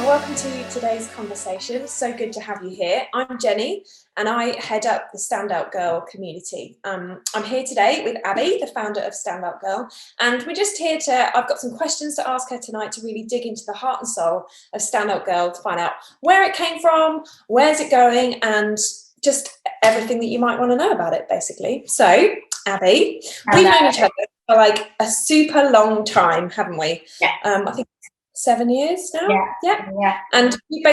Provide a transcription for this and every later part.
welcome to today's conversation. So good to have you here. I'm Jenny and I head up the Standout Girl community. I'm here today with Abby, the founder of Standout Girl, and we're just here I've got some questions to ask her tonight to really dig into the heart and soul of Standout Girl to find out where it came from, where's it going, and just everything that you might want to know about it, basically. So, Abby, we've known each other for like a super long time, haven't we? Yeah. I think 7 years now. Yeah. And we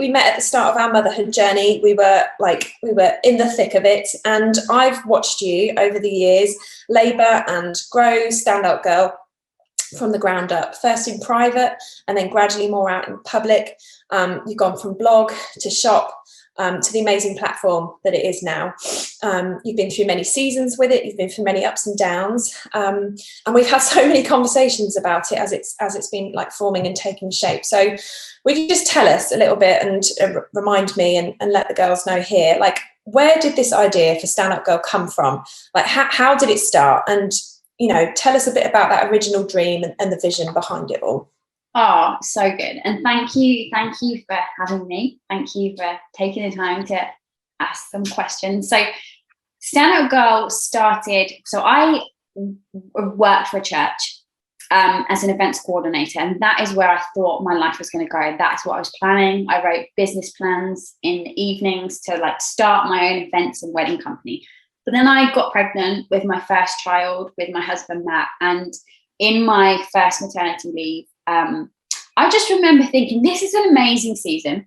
met at the start of our motherhood journey. We were in the thick of it, and I've watched you over the years labour and grow Standout Girl from the ground up, first in private and then gradually more out in public. You've gone from blog to shop to the amazing platform that it is now. You've been through many seasons with it. You've been through many ups and downs, and we've had so many conversations about it as it's been like forming and taking shape. So would you just tell us a little bit and remind me and let the girls know here, like, where did this idea for Standout Girl come from? Like, how did it start? And, you know, tell us a bit about that original dream and the vision behind it all. Oh, so good. And thank you for having me. Thank you for taking the time to ask some questions. So Standout Girl started, so I worked for a church as an events coordinator, and that is where I thought my life was going to go. That's what I was planning. I wrote business plans in the evenings to like start my own events and wedding company. But then I got pregnant with my first child with my husband, Matt, and in my first maternity leave, I just remember thinking, this is an amazing season.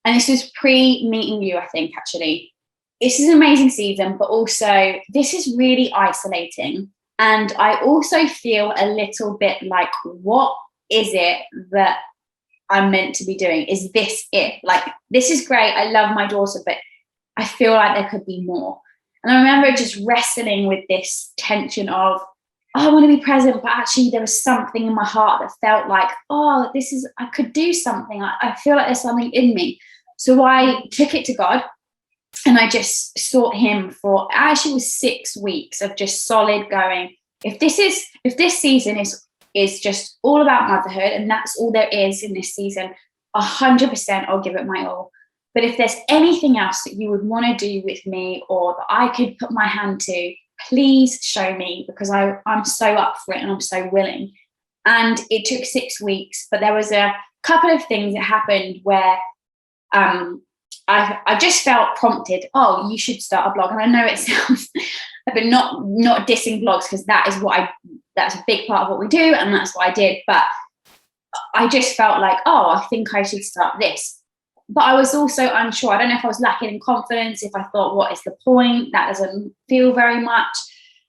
And this was pre-meeting you, I think, actually. This is an amazing season, but also this is really isolating. And I also feel a little bit like, what is it that I'm meant to be doing? Is this it? Like, this is great. I love my daughter, but I feel like there could be more. And I remember just wrestling with this tension of, I want to be present, but actually there was something in my heart that felt like, I could do something. I feel like there's something in me. So I took it to God and I just sought him for, actually it was 6 weeks of just solid going. If this season is just all about motherhood and that's all there is in this season, 100% I'll give it my all. But if there's anything else that you would want to do with me or that I could put my hand to, please show me, because I'm so up for it and I'm so willing. And it took 6 weeks, but there was a couple of things that happened where I just felt prompted, oh, you should start a blog. And I know it sounds, but not dissing blogs, because that's a big part of what we do and that's what I did. But I just felt like, oh, I think I should start this. But I was also unsure. I don't know if I was lacking in confidence, if I thought, what is the point? That doesn't feel very much.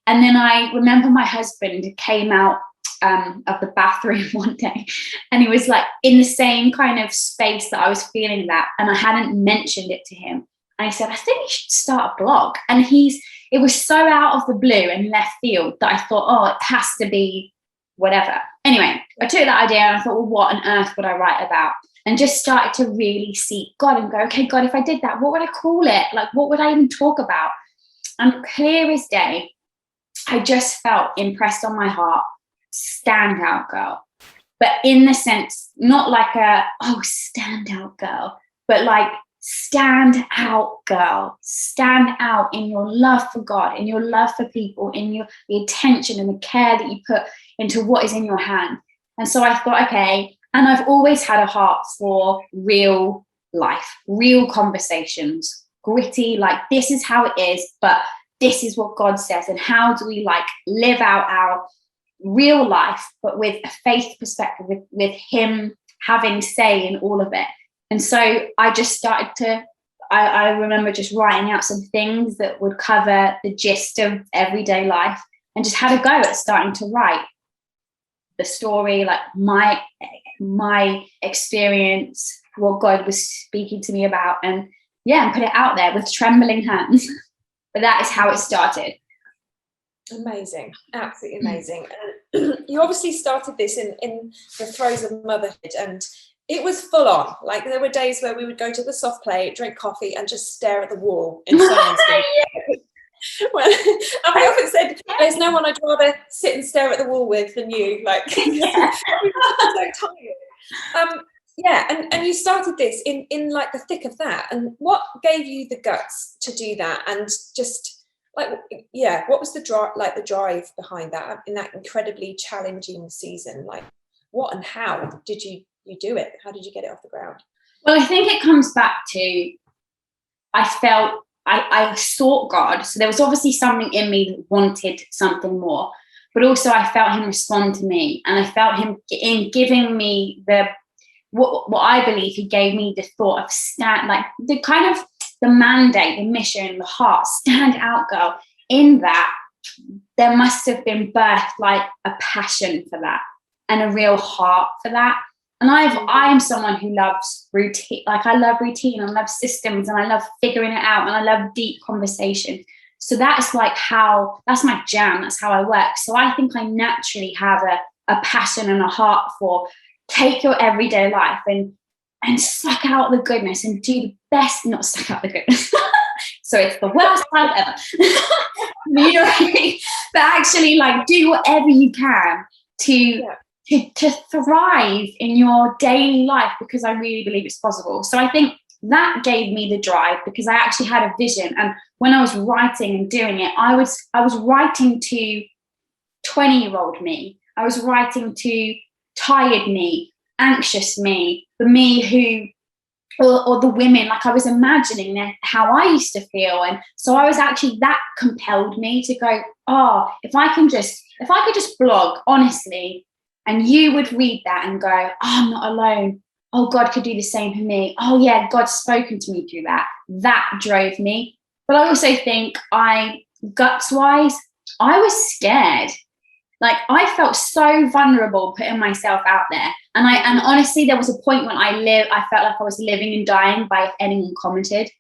And then I remember my husband came out of the bathroom one day and he was like in the same kind of space that I was feeling that. And I hadn't mentioned it to him. And he said, I think you should start a blog. And it was so out of the blue and left field that I thought, oh, it has to be whatever. Anyway, I took that idea and I thought, well, what on earth would I write about? And just started to really seek God and go, okay, God, if I did that, what would I call it? Like, what would I even talk about? And clear as day, I just felt impressed on my heart, Standout Girl. But in the sense, not like standout girl, but like stand out girl. Stand out in your love for God, in your love for people, in the attention and the care that you put into what is in your hand. And so I thought, okay, and I've always had a heart for real life, real conversations, gritty, like this is how it is, but this is what God says. And how do we like live out our real life, but with a faith perspective, with him having say in all of it. And so I just started I remember just writing out some things that would cover the gist of everyday life and just had a go at starting to write the story, like my experience, what God was speaking to me about, and put it out there with trembling hands. But that is how it started. Amazing, absolutely amazing. You obviously started this in the throes of motherhood, and it was full on. Like there were days where we would go to the soft play, drink coffee, and just stare at the wall in silence. Well, and we often said, there's no one I'd rather sit and stare at the wall with than you. Like, I'm so tired. and you started this in like the thick of that, and what gave you the guts to do that? And just like, what was the drive behind that in that incredibly challenging season? Like, what and how did you do it? How did you get it off the ground? Well, I think it comes back to, I felt I sought God. So there was obviously something in me that wanted something more, but also I felt him respond to me, and I felt him in giving me what I believe he gave me, the thought of the kind of the mandate, the mission, the heart, stand out girl. In that, there must have been birthed like a passion for that and a real heart for that. And I am someone who loves routine. Like, I love routine, I love systems, and I love figuring it out, and I love deep conversation. So that's like that's my jam. That's how I work. So I think I naturally have a passion and a heart for take your everyday life and suck out the goodness and do the best, not suck out the goodness. So it's the worst time ever. You know what I mean? But actually, like, do whatever you can to thrive in your daily life, because I really believe it's possible. So I think that gave me the drive, because I actually had a vision. And when I was writing and doing it, I was writing to 20-year-old me. I was writing to tired me, anxious me, the me who, or the women, like, I was imagining how I used to feel. And so I was actually, that compelled me to go, if I could just blog honestly, and you would read that and go, I'm not alone. Oh, God could do the same for me. Oh yeah, God's spoken to me through that. That drove me. But I also think guts-wise, I was scared. Like, I felt so vulnerable putting myself out there. And honestly, there was a point when I felt like I was living and dying by if anyone commented.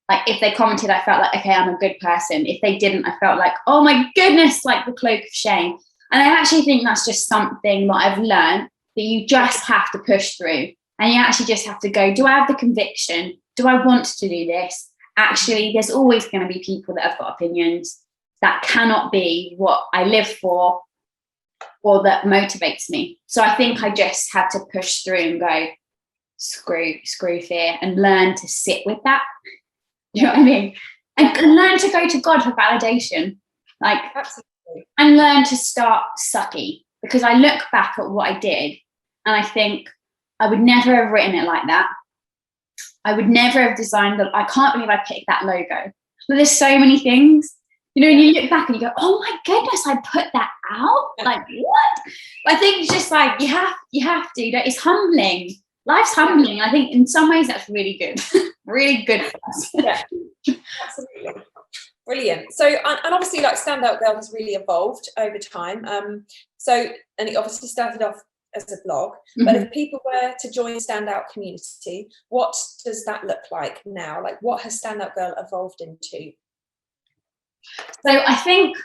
Like, if they commented, I felt like, okay, I'm a good person. If they didn't, I felt like, oh my goodness, like the cloak of shame. And I actually think that's just something that I've learned, that you just have to push through. And you actually just have to go, do I have the conviction? Do I want to do this? Actually, there's always going to be people that have got opinions. That cannot be what I live for or that motivates me. So I think I just had to push through and go, screw fear, and learn to sit with that. You know what I mean? And learn to go to God for validation. Like, absolutely. And learn to start sucky, because I look back at what I did and I think I would never have written it like that. I would never have designed I can't believe I picked that logo. But there's so many things, you know, and you look back and you go, oh my goodness, I put that out? Like, what? I think it's just like, you have to, it's humbling. Life's humbling. I think in some ways that's really good. Really good for us. Yeah, absolutely. Brilliant. So, and obviously, like, Standout Girl has really evolved over time. And it obviously started off as a blog, but if people were to join Standout community, what does that look like now? Like, what has Standout Girl evolved into? So I think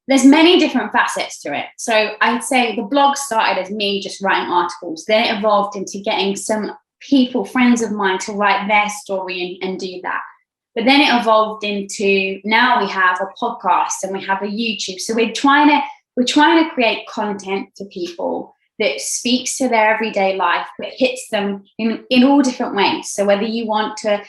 there's many different facets to it. So I'd say the blog started as me just writing articles. Then it evolved into getting some people, friends of mine, to write their story and do that. But then it evolved into, now we have a podcast and we have a YouTube. So we're trying to create content for people that speaks to their everyday life, but hits them in all different ways. So whether you want to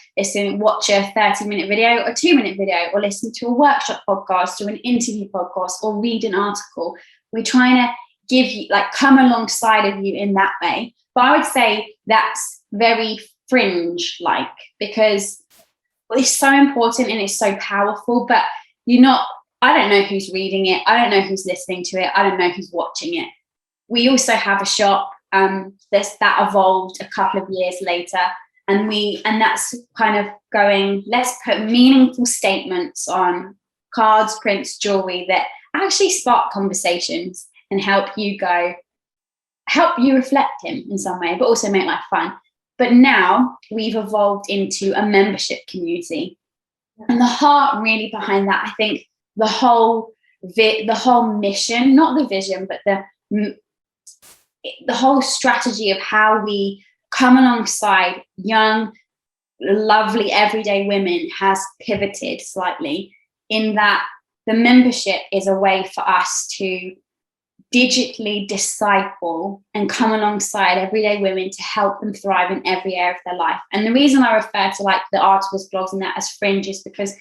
watch a 30-minute video or a 2-minute video, or listen to a workshop podcast or an interview podcast or read an article, we're trying to give you, like, come alongside of you in that way. But I would say that's very fringe-like, because it's so important and it's so powerful, but I don't know who's reading it. I don't know who's listening to it. I don't know who's watching it. We also have a shop that evolved a couple of years later, and that's kind of going, let's put meaningful statements on cards, prints, jewelry that actually spark conversations and help you reflect in some way, but also make life fun. But now we've evolved into a membership community, and the heart really behind that, I think the whole mission, not the vision, but the whole strategy of how we come alongside young, lovely, everyday women has pivoted slightly, in that the membership is a way for us to digitally disciple and come alongside everyday women to help them thrive in every area of their life. And the reason I refer to like the articles, blogs and that as fringe is because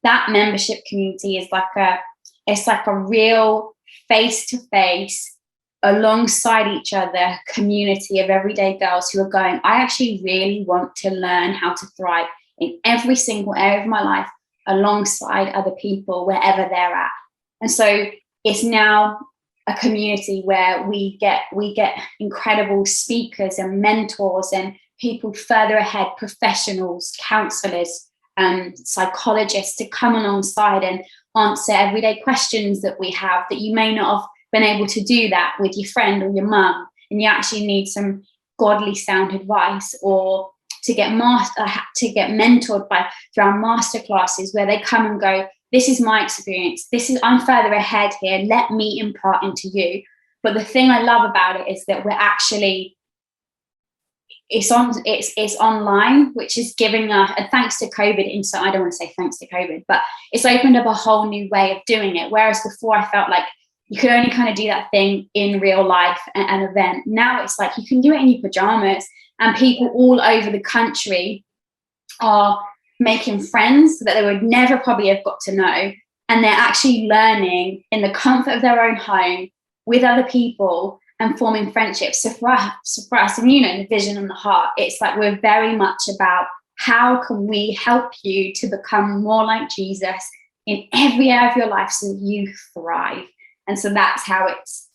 that membership community is like a real face-to-face, alongside each other community of everyday girls who are going, I actually really want to learn how to thrive in every single area of my life alongside other people wherever they're at. And so it's now a community where we get incredible speakers and mentors and people further ahead, professionals, counselors, psychologists to come alongside and answer everyday questions that we have that you may not have been able to do that with your friend or your mum, and you actually need some godly sound advice, or to get mentored through our master classes where they come and go, this is my experience, I'm further ahead here, let me impart into you. But the thing I love about it is that we're actually, it's online, which is giving us, and thanks to COVID, I don't want to say thanks to COVID, but it's opened up a whole new way of doing it. Whereas before I felt like you could only kind of do that thing in real life, an event. Now it's like you can do it in your pajamas, and people all over the country are making friends that they would never probably have got to know. And they're actually learning in the comfort of their own home with other people and forming friendships. So for us, and the vision and the heart, it's like we're very much about how can we help you to become more like Jesus in every area of your life so that you thrive. And so that's how it's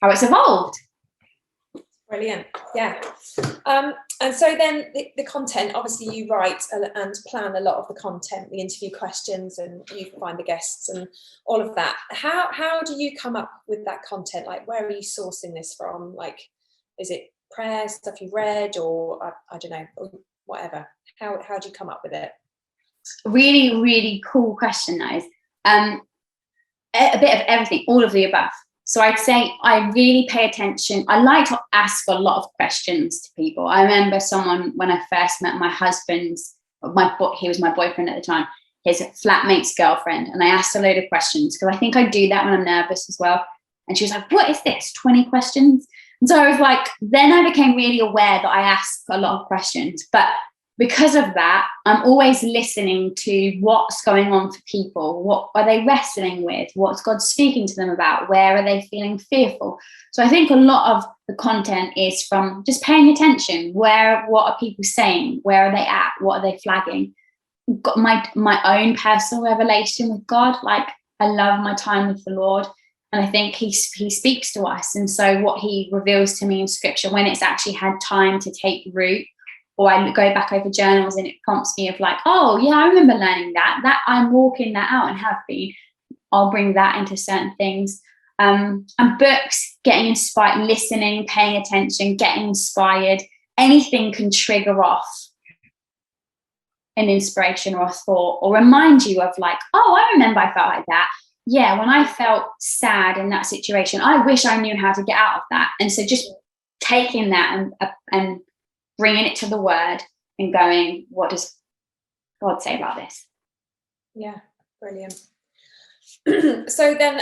evolved. Brilliant. Yeah. And so then the content, obviously you write and plan a lot of the content, the interview questions, and you find the guests and all of that. How do you come up with that content? Like, where are you sourcing this from? Like, is it prayer, stuff you read, or I don't know, or whatever? How do you come up with it? Really, really cool question, that is. A bit of everything, all of the above. So I'd say I really pay attention. I like to ask a lot of questions to people. I remember someone, when I first met my husband's, he was my boyfriend at the time, his flatmate's girlfriend. And I asked a load of questions because I think I do that when I'm nervous as well. And she was like, what is this? 20 questions? And so I was like, then I became really aware that I ask a lot of questions. But because of that, I'm always listening to what's going on for people. What are they wrestling with? What's God speaking to them about? Where are they feeling fearful? So I think a lot of the content is from just paying attention. What are people saying? Where are they at? What are they flagging? Got my own personal revelation with God. Like, I love my time with the Lord. And I think he speaks to us. And so what he reveals to me in scripture, when it's actually had time to take root, or I go back over journals and it prompts me of like, oh yeah, I remember learning that I'm walking that out and have been, I'll bring that into certain things. And books, getting inspired, listening, paying attention, getting inspired, anything can trigger off an inspiration or a thought, or remind you of like, oh, I remember I felt like that. Yeah, when I felt sad in that situation, I wish I knew how to get out of that. And so just taking that and bringing it to the word and going, what does God say about this? Yeah, brilliant. So then,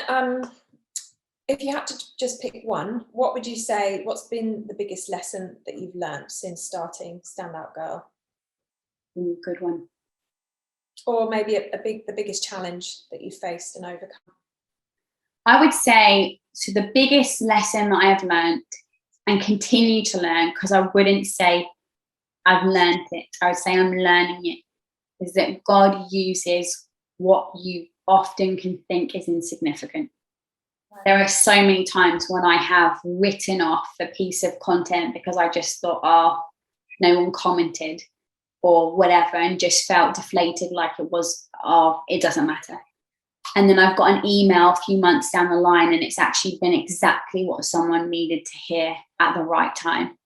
if you had to just pick one, what would you say, what's been the biggest lesson that you've learned since starting Standout Girl? Good one. Or maybe the biggest challenge that you faced and overcome? I would say, so the biggest lesson that I have learned and continue to learn, because I wouldn't say I've learned it, I would say I'm learning it, is that God uses what you often can think is insignificant. There are so many times when I have written off a piece of content because I just thought, oh, no one commented or whatever, and just felt deflated, like it was, oh, it doesn't matter. And then I've got an email a few months down the line and it's actually been exactly what someone needed to hear at the right time.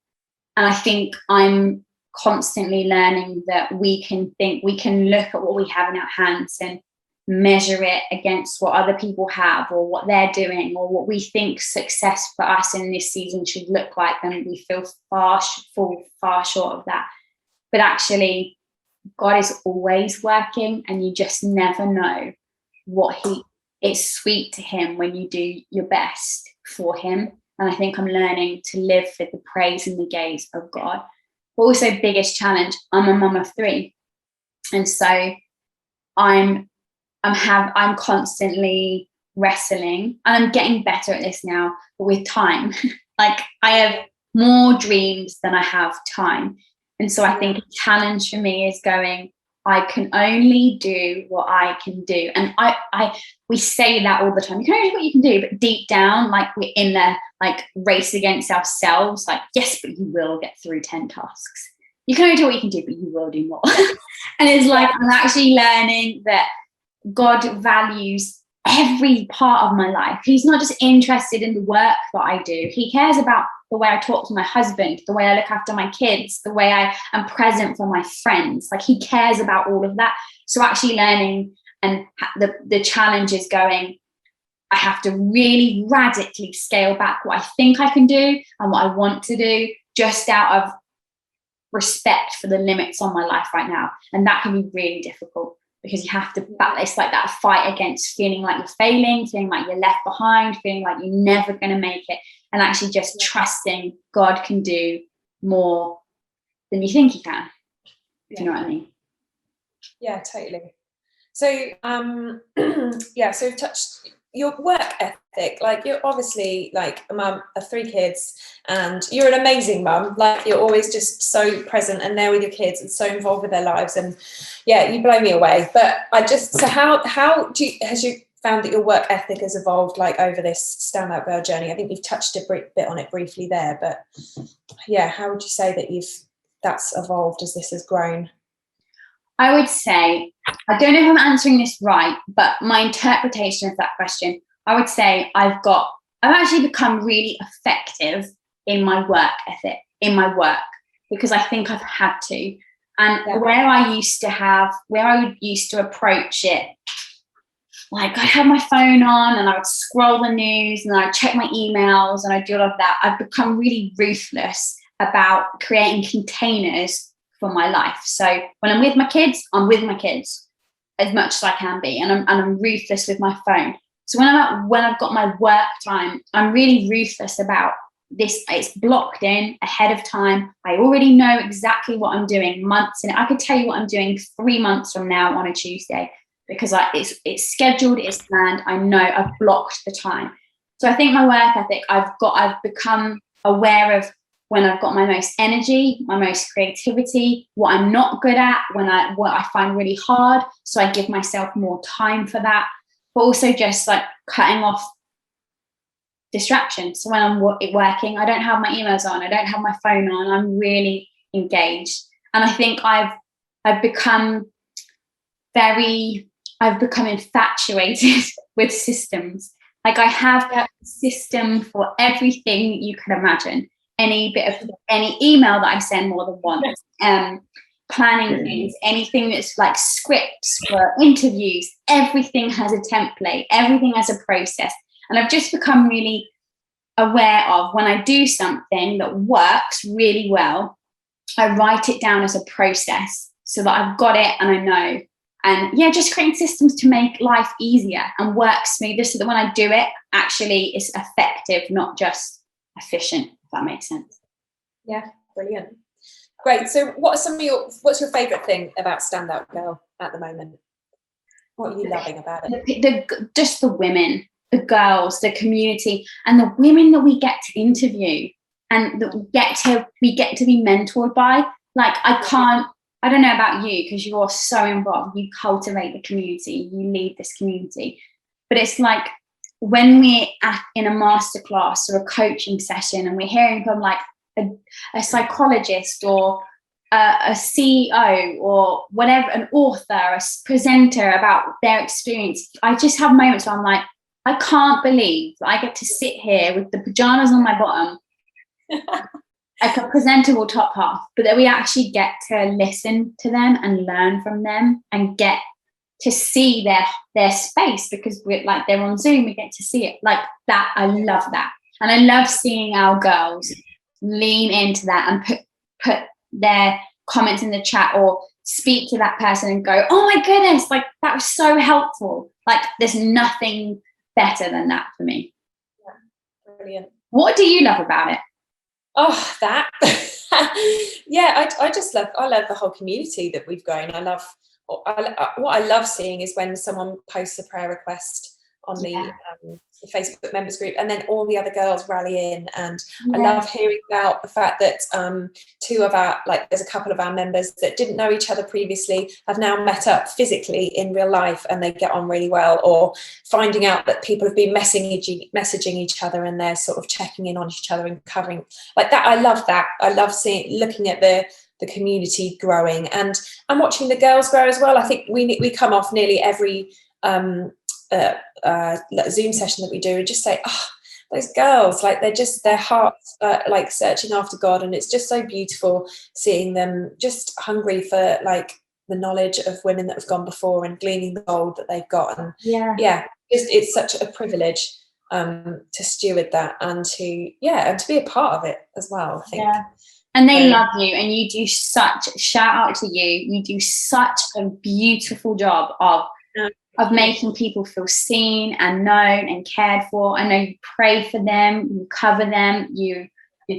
And I think I'm constantly learning that we can look at what we have in our hands and measure it against what other people have or what they're doing or what we think success for us in this season should look like, and we fall far short of that. But actually, God is always working, and you just never know it's sweet to him when you do your best for him. And I think I'm learning to live with the praise and the gaze of God. But also, biggest challenge, I'm a mum of 3. And so I'm constantly wrestling, and I'm getting better at this now, but with time. Like, I have more dreams than I have time. And so I think a challenge for me is going, I can only do what I can do. And we say that all the time. You can only do what you can do, but deep down, like, we're in the like race against ourselves. Like, yes, but you will get through 10 tasks. You can only do what you can do, but you will do more. And it's like, I'm actually learning that God values every part of my life. He's not just interested in the work that I do. He cares about the way I talk to my husband, the way I look after my kids, the way I am present for my friends. Like, he cares about all of that. So actually learning, and the challenge is going, I have to really radically scale back what I think I can do and what I want to do, just out of respect for the limits on my life right now. And that can be really difficult, because you have to, it's like that fight against feeling like you're failing, feeling like you're left behind, feeling like you're never going to make it, and actually just trusting God can do more than you think he can. Do you know what I mean? Yeah, totally. So, so we've touched your work ethic. Like, you're obviously like a mum of 3 kids, and you're an amazing mum. Like, you're always just so present and there with your kids and so involved with their lives. And yeah, you blow me away. But so how has you found that your work ethic has evolved, like, over this Standout Girl journey? I think you've touched a bit on it briefly there, but yeah, how would you say that that's evolved as this has grown? I would say, I don't know if I'm answering this right, but my interpretation of that question, I would say I've actually become really effective in my work ethic, in my work, because I think I've had to. And where I used to approach it, like, I'd have my phone on and I would scroll the news and I'd check my emails and I'd do all of that. I've become really ruthless about creating containers for my life. So when I'm with my kids, I'm with my kids as much as I can be, and I'm ruthless with my phone. So when I've got my work time, I'm really ruthless about this. It's blocked in ahead of time. I already know exactly what I'm doing months in. I could tell you what I'm doing 3 months from now on a Tuesday, because it's scheduled, it's planned. I know I've blocked the time. So I think my work ethic, I've become aware of when I've got my most energy, my most creativity, what I'm not good at, what I find really hard. So I give myself more time for that, but also just like cutting off distractions. So when I'm working, I don't have my emails on, I don't have my phone on, I'm really engaged. And I think I've become infatuated with systems. Like, I have a system for everything you can imagine. Any email that I send more than once, planning things, anything that's like scripts for interviews, everything has a template, everything has a process. And I've just become really aware of, when I do something that works really well, I write it down as a process so that I've got it and I know. And yeah, just creating systems to make life easier and work smoother, so that when I do it, actually it's effective, not just efficient, if that makes sense. Yeah, brilliant. Great. So what's your favourite thing about Standout Girl at the moment? What are you loving about it? Just the women, the girls, the community, and the women that we get to interview and that we get to be mentored by. Like, I don't know about you, because you are so involved, you cultivate the community, you lead this community, but it's like, when we're in a masterclass or a coaching session and we're hearing from like a psychologist or a CEO or whatever, an author, a presenter, about their experience, I just have moments where I'm like, I can't believe that I get to sit here with the pajamas on my bottom, like a presentable top half, but that we actually get to listen to them and learn from them and get to see their space, because they're on Zoom, we get to see it like that. I love that. And I love seeing our girls lean into that and put their comments in the chat or speak to that person and go, oh my goodness, like, that was so helpful. Like, there's nothing better than that for me. Yeah, Brilliant. What do you love about it? Oh, that. Yeah, I love the whole community that we've grown. What I love seeing is when someone posts a prayer request on the Facebook members group, and then all the other girls rally in. And I love hearing about the fact that there's a couple of our members that didn't know each other previously have now met up physically in real life, and they get on really well. Or finding out that people have been messaging each other, and they're sort of checking in on each other and covering like that. I love that. I love looking at the community growing, and I'm watching the girls grow as well. I think we come off nearly every Zoom session that we do and just say, oh, those girls, like their hearts like searching after God, and it's just so beautiful seeing them just hungry for like the knowledge of women that have gone before and gleaning the gold that they've got. And it's such a privilege to steward that and to be a part of it as well, I think. And they love you, and you do shout out to you do such a beautiful job of making people feel seen and known and cared for. I know you pray for them, you cover them, you're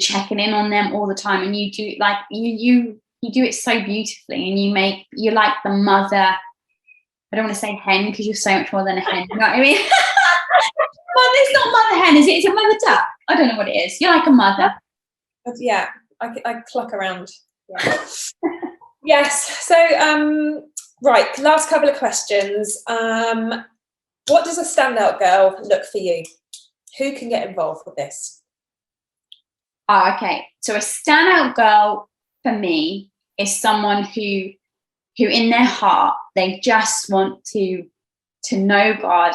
checking in on them all the time, and you do like you do it so beautifully, and you're like the mother. I don't want to say hen because you're so much more than a hen. You know what I mean? Well, it's not mother hen, is it? Is it mother duck? I don't know what it is. You're like a mother. Yeah, I cluck around. Yeah. Yes. So right, last couple of questions. What does a standout girl look for you? Who can get involved with this? Oh, okay. So a standout girl for me is someone who in their heart, they just want to know God,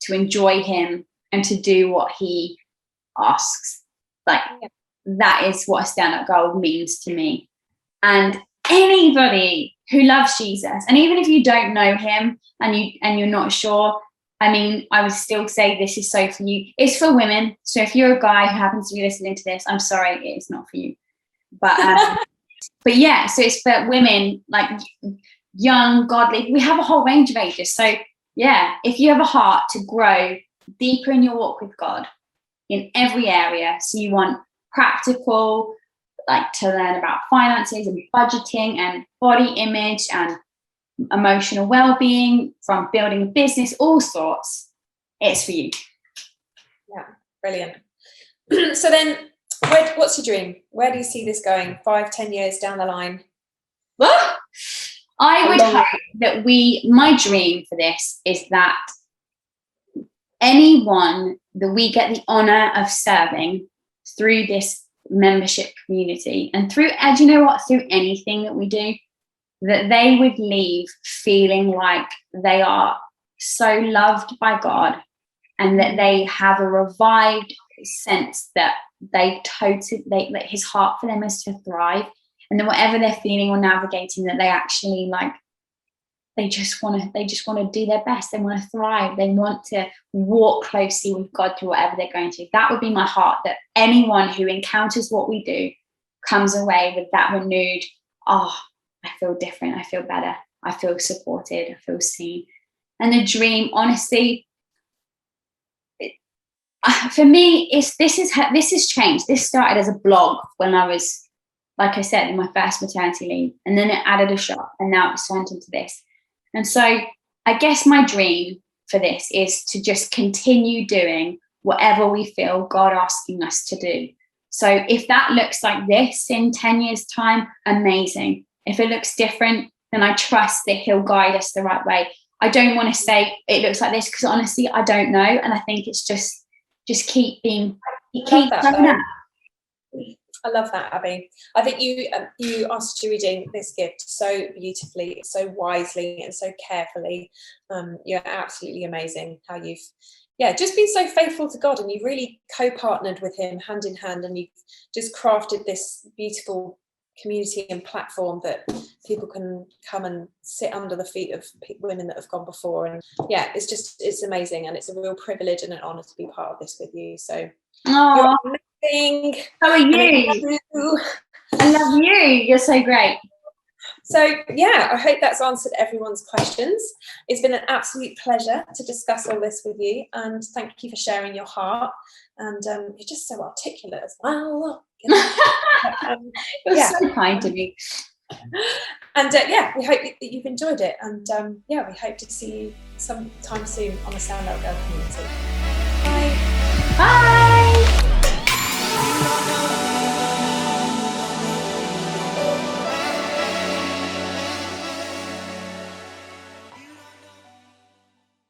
to enjoy him, and to do what he asks. Like that is what a standout girl means to me. And anybody who loves Jesus, and even if you don't know him and you're not sure, I mean, I would still say this is so for you. It's for women. So if you're a guy who happens to be listening to this, I'm sorry, it's not for you. But but yeah, so it's for women, like young, godly. We have a whole range of ages. So yeah, if you have a heart to grow deeper in your walk with God in every area, so you want practical, like to learn about finances and budgeting and body image and emotional well-being, from building a business, all sorts, it's for you. Yeah, brilliant. So then what's your dream? Where do you see this going 5-10 years down the line? Well, I would hope that my dream for this is that anyone that we get the honor of serving through this membership community, and through anything that we do, that they would leave feeling like they are so loved by God, and that they have a revived sense that that his heart for them is to thrive, and then whatever they're feeling or navigating, that they actually they just want to do their best. They want to thrive. They want to walk closely with God through whatever they're going through. That would be my heart, that anyone who encounters what we do comes away with that renewed, I feel different. I feel better. I feel supported. I feel seen. And the dream, honestly, for me, this has changed. This started as a blog when I was, like I said, in my first maternity leave, and then it added a shop, and now it's turned into this. And so I guess my dream for this is to just continue doing whatever we feel God asking us to do. So if that looks like this in 10 years' time, amazing. If it looks different, then I trust that he'll guide us the right way. I don't want to say it looks like this, because honestly, I don't know. And I think it's just keep going up. I love that, Abby. I think you are stewarding this gift so beautifully, so wisely, and so carefully. You're absolutely amazing how you've just been so faithful to God, and you've really co-partnered with him hand in hand, and you've just crafted this beautiful community and platform that people can come and sit under the feet of women that have gone before. And it's amazing, and it's a real privilege and an honor to be part of this with you. So you're amazing. How are you? I love you. You're so great. So yeah, I hope that's answered everyone's questions. It's been an absolute pleasure to discuss all this with you, and thank you for sharing your heart. And you're just so articulate as well. You're so kind to me. And yeah, we hope that you've enjoyed it. And yeah, we hope to see you sometime soon on the Standout Girl community. Bye. Bye.